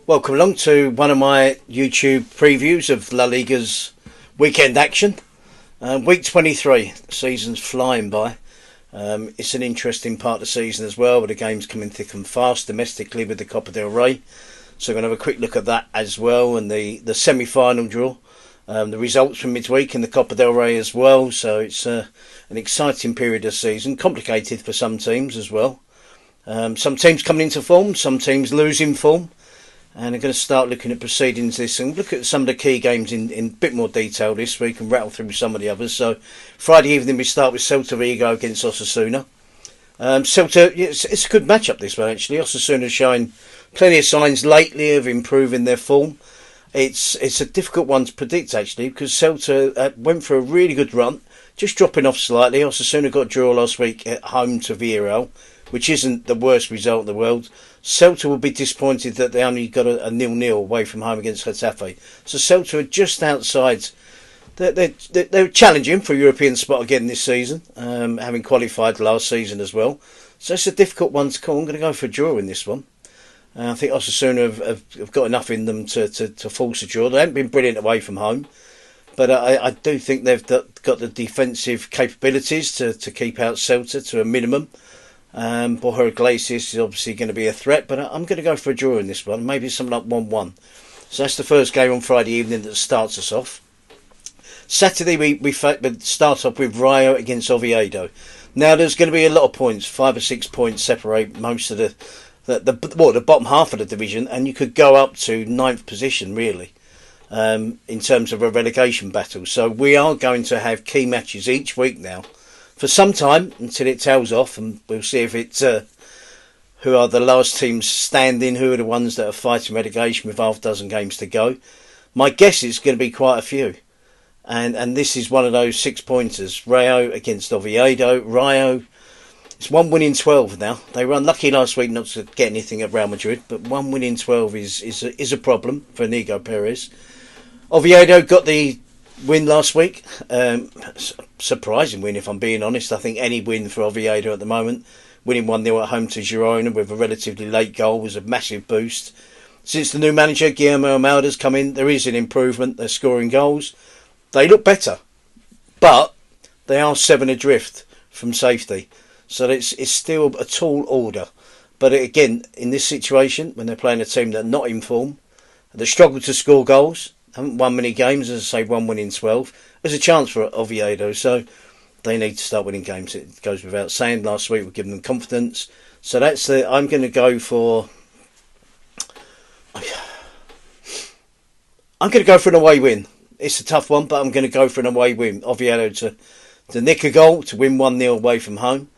Welcome along to one of my YouTube previews of La Liga's weekend action. Week 23, the season's flying by. It's an interesting part of the season as well, with the games coming thick and fast domestically with the Copa del Rey. So we're going to have a quick look at that as well, and the semi-final draw. The results from midweek in the Copa del Rey as well. So it's an exciting period of season, complicated for some teams as well. Some teams coming into form, some teams losing form. And I'm going to start looking at proceedings this and look at some of the key games in a bit more detail this week and rattle through some of the others. So Friday evening we start with Celta Vigo against Osasuna. Celta, it's a good matchup this one actually. Osasuna showing plenty of signs lately of improving their form. It's a difficult one to predict actually, because Celta went for a really good run, just dropping off slightly. Osasuna got a draw last week at home to Villarreal, which isn't the worst result in the world. Celta will be disappointed that they only got a 0-0 away from home against Getafe. So Celta are just outside. They're challenging for a European spot again this season, having qualified last season as well. So it's a difficult one to call. I'm going to go for a draw in this one. I think Osasuna have got enough in them to force a draw. They haven't been brilliant away from home, but I do think they've got the defensive capabilities to keep out Celta to a minimum. Borja Iglesias is obviously going to be a threat, but I'm going to go for a draw in this one, maybe something like 1-1. So that's the first game on Friday evening that starts us off. Saturday we start off with Rayo against Oviedo. Now there's going to be a lot of points, 5 or 6 points separate most of the bottom half of the division, and you could go up to 9th position really, in terms of a relegation battle. So we are going to have key matches each week now, for some time until it tails off, and we'll see if it's who are the last teams standing, who are the ones that are fighting relegation with half a dozen games to go. My guess is going to be quite a few, and this is one of those 6 pointers. Rayo against Oviedo. Rayo, it's 1 win in 12 now. They were unlucky last week not to get anything at Real Madrid, but 1 win in 12 is a problem for Inigo Perez. Oviedo got the win last week. Surprising win, if I'm being honest. I think any win for Oviedo at the moment, winning 1-0 at home to Girona with a relatively late goal, was a massive boost. Since the new manager Guillermo Almeida's come in, there is an improvement. They're scoring goals. They look better, but they are 7 adrift from safety, so it's still a tall order. But again, in this situation, when they're playing a team that are not in form, they struggle to score goals, haven't won many games, as I say, 1 win in 12. There's a chance for Oviedo, so they need to start winning games. It goes without saying. Last week we're giving them confidence. So I'm going to go for an away win. It's a tough one, but I'm going to go for an away win. Oviedo to nick a goal, to win 1-0 away from home.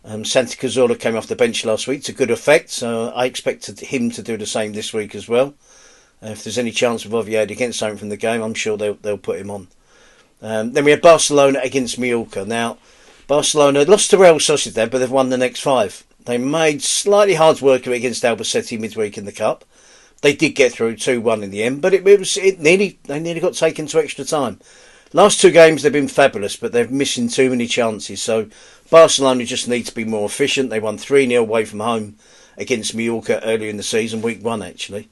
Santi Cazorla came off the bench last week to good effect, so I expect him to do the same this week as well. If there's any chance of Oviedo getting something from the game, I'm sure they'll put him on. Then we had Barcelona against Mallorca. Now, Barcelona lost to Real Sociedad, but they've won the next 5. They made slightly hard work of it against Albacete midweek in the Cup. They did get through 2-1 in the end, but they nearly got taken to extra time. Last 2 games they've been fabulous, but they're missing too many chances. So Barcelona just need to be more efficient. They won 3-0 away from home against Mallorca earlier in the season, week 1 actually.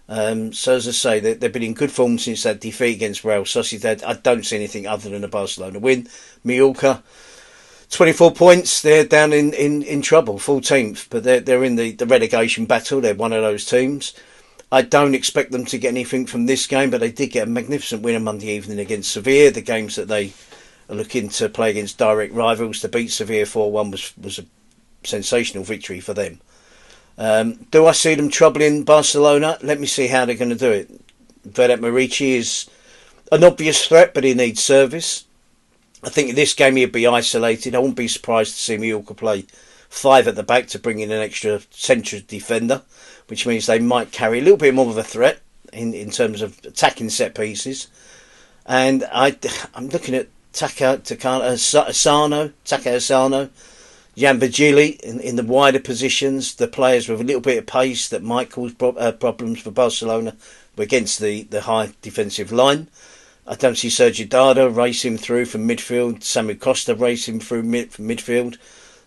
So as I say, they've been in good form since that defeat against Real Sociedad. I don't see anything other than a Barcelona win. Mallorca, 24 points. They're down in trouble, 14th, but they're in the relegation battle. They're one of those teams. I don't expect them to get anything from this game, but they did get a magnificent win on Monday evening against Sevilla. The games that they are looking to play against direct rivals, to beat Sevilla 4-1 was a sensational victory for them. Do I see them troubling Barcelona? Let me see how they're going to do it. Vedat Muriqi is an obvious threat, but he needs service. I think in this game he'd be isolated. I wouldn't be surprised to see Mallorca play 5 at the back to bring in an extra central defender, which means they might carry a little bit more of a threat in terms of attacking set pieces. And I'm looking at Taka Asano, Jan Virgili in the wider positions, the players with a little bit of pace that might cause problems for Barcelona against the high defensive line. I don't see Sergio Dada racing through from midfield, Samu Costa racing through from midfield.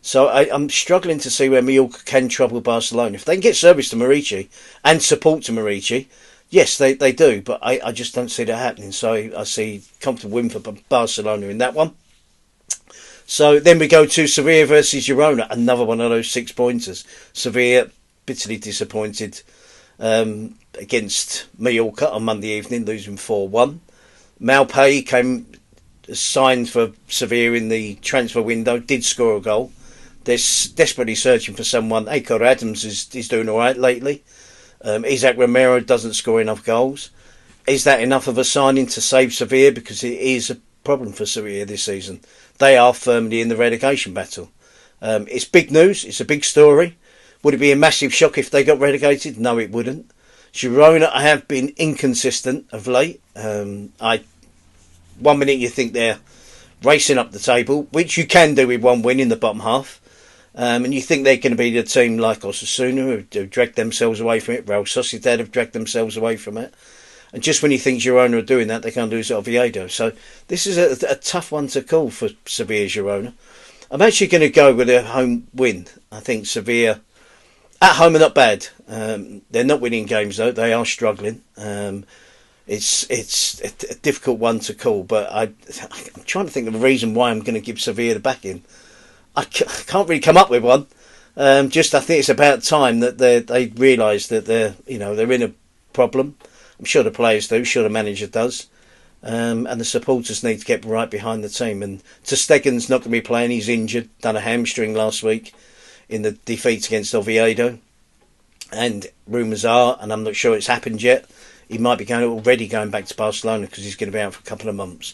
So I'm struggling to see where Mallorca can trouble Barcelona. If they can get service to Murici and support to Murici, yes, they do. But I just don't see that happening. So I see comfortable win for Barcelona in that one. So then we go to Sevilla versus Girona, another one of those 6-pointers. Sevilla bitterly disappointed against Mallorca on Monday evening, losing 4-1. Malpay came signed for Sevilla in the transfer window, did score a goal. They're desperately searching for someone. Acor Adams is doing all right lately. Isaac Romero doesn't score enough goals. Is that enough of a signing to save Sevilla? Because it is a problem for Sevilla this season. They are firmly in the relegation battle. It's big news. It's a big story. Would it be a massive shock if they got relegated? No, it wouldn't. Girona have been inconsistent of late. 1 minute you think they're racing up the table, which you can do with one win in the bottom half. And you think they're going to be the team like Osasuna, who dragged themselves away from it. Real Sociedad have dragged themselves away from it. And just when you think Girona are doing that, they can't lose at Oviedo. So this is a tough one to call for Sevilla Girona. I'm actually going to go with a home win. I think Sevilla at home are not bad. They're not winning games though. They are struggling. It's a difficult one to call, but I'm trying to think of a reason why I'm going to give Sevilla the backing. I can't really come up with one. I think it's about time that they realise that they're in a problem. I'm sure the players do, sure the manager does, and the supporters need to get right behind the team. And ter Stegen's not going to be playing; he's injured, done a hamstring last week in the defeat against Oviedo. And rumours are, and I'm not sure it's happened yet, he might be already going back to Barcelona because he's going to be out for a couple of months.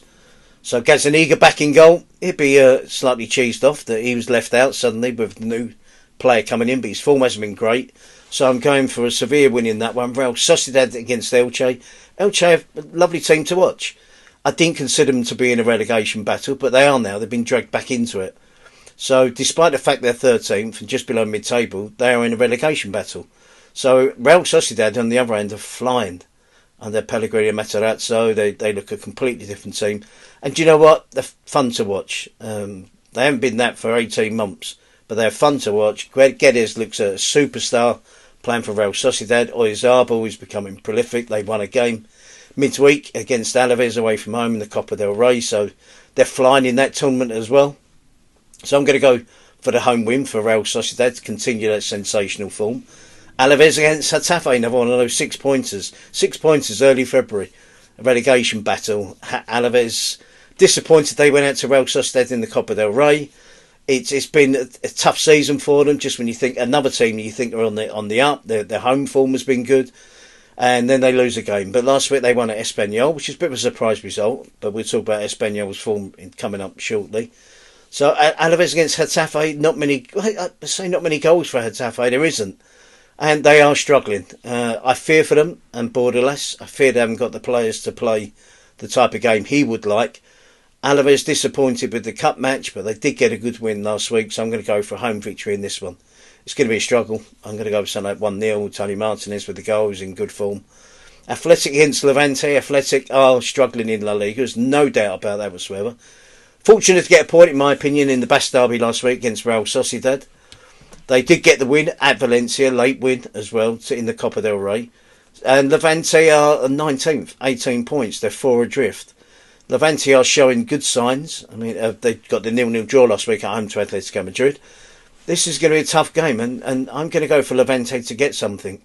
So Gazzaniga back in goal. He'd be slightly cheesed off that he was left out suddenly with the new player coming in, but his form hasn't been great. So I'm going for a Sevilla win in that one. Real Sociedad against Elche. Elche have a lovely team to watch. I didn't consider them to be in a relegation battle, but they are now. They've been dragged back into it. So despite the fact they're 13th and just below mid-table, they are in a relegation battle. So Real Sociedad on the other end are flying under Pellegrino Matarazzo. They look a completely different team. And do you know what? They're fun to watch. They haven't been that for 18 months, but they're fun to watch. Guedes looks a superstar playing for Real Sociedad. Oyarzabal is becoming prolific. They won a game midweek against Alaves away from home in the Copa del Rey, so they're flying in that tournament as well. So I'm going to go for the home win for Real Sociedad to continue that sensational form. Alaves against Getafe, another one of those 6-pointers. 6-pointers early February. A relegation battle. Alaves disappointed they went out to Real Sociedad in the Copa del Rey. It's been a tough season for them. Just when you think another team you think are on the up, their home form has been good, and then they lose a game. But last week they won at Espanyol, which is a bit of a surprise result. But we'll talk about Espanyol's form coming up shortly. So Alaves against Getafe, not many goals for Getafe. There isn't, and they are struggling. I fear for them and Bordalas. I fear they haven't got the players to play the type of game he would like. Alaves disappointed with the cup match, but they did get a good win last week, so I'm going to go for a home victory in this one. It's going to be a struggle. I'm going to go for something like 1-0. Tony Martinez with the goals in good form. Athletic against Levante. Athletic are struggling in La Liga. There's no doubt about that whatsoever. Fortunate to get a point, in my opinion, in the Basque Derby last week against Real Sociedad. They did get the win at Valencia, late win as well, in the Copa del Rey. And Levante are 19th, 18 points. They're 4 adrift. Levante are showing good signs. I mean, they got the 0-0 draw last week at home to Atletico Madrid. This is going to be a tough game, and I'm going to go for Levante to get something.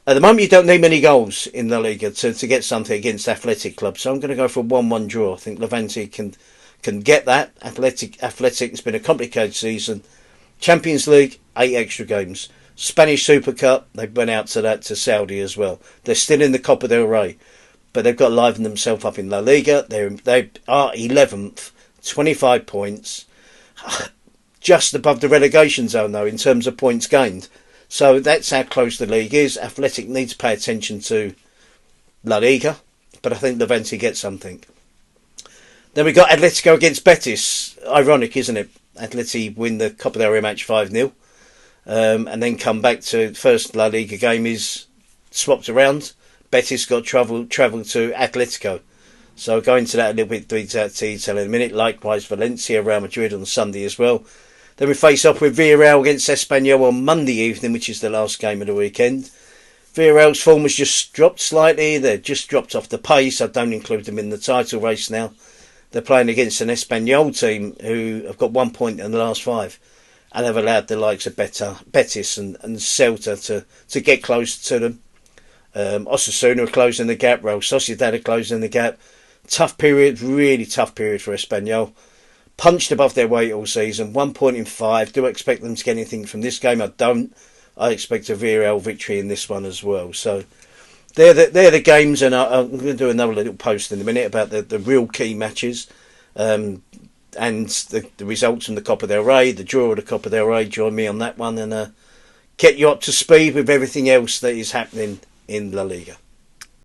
At the moment, you don't need many goals in La Liga to get something against Athletic Club, so I'm going to go for a 1-1 draw. I think Levante can get that. Athletic, it's been a complicated season. Champions League, 8 extra games. Spanish Super Cup, they went out to Saudi as well. They're still in the Copa del Rey, but they've got to liven themselves up in La Liga. They are 11th, 25 points, just above the relegation zone though in terms of points gained. So that's how close the league is. Athletic needs to pay attention to La Liga, but I think Levante gets something. Then we got Atletico against Betis. Ironic, isn't it? Atleti win the Copa del Rey match 5-0, and then come back to first La Liga game is swapped around. Betis got travel to Atletico. So going into that a little bit detail in a minute. Likewise, Valencia, Real Madrid on Sunday as well. Then we face off with Villarreal against Espanyol on Monday evening, which is the last game of the weekend. Villarreal's form has just dropped slightly. They've just dropped off the pace. I don't include them in the title race now. They're playing against an Espanyol team who have got 1 point in the last 5. And have allowed the likes of Betis and Celta to get close to them. Osasuna are closing the gap. Real Sociedad are closing the gap. Tough period, really tough period for Espanyol. Punched above their weight all season. 1 point in 5. Do I expect them to get anything from this game? I don't. I expect a Villarreal victory in this one as well. So they're the games, and I'm going to do another little post in a minute about the real key matches. And the results from the Copa del Rey, the draw of the Copa del Rey. Join me on that one and get you up to speed with everything else that is happening in La Liga.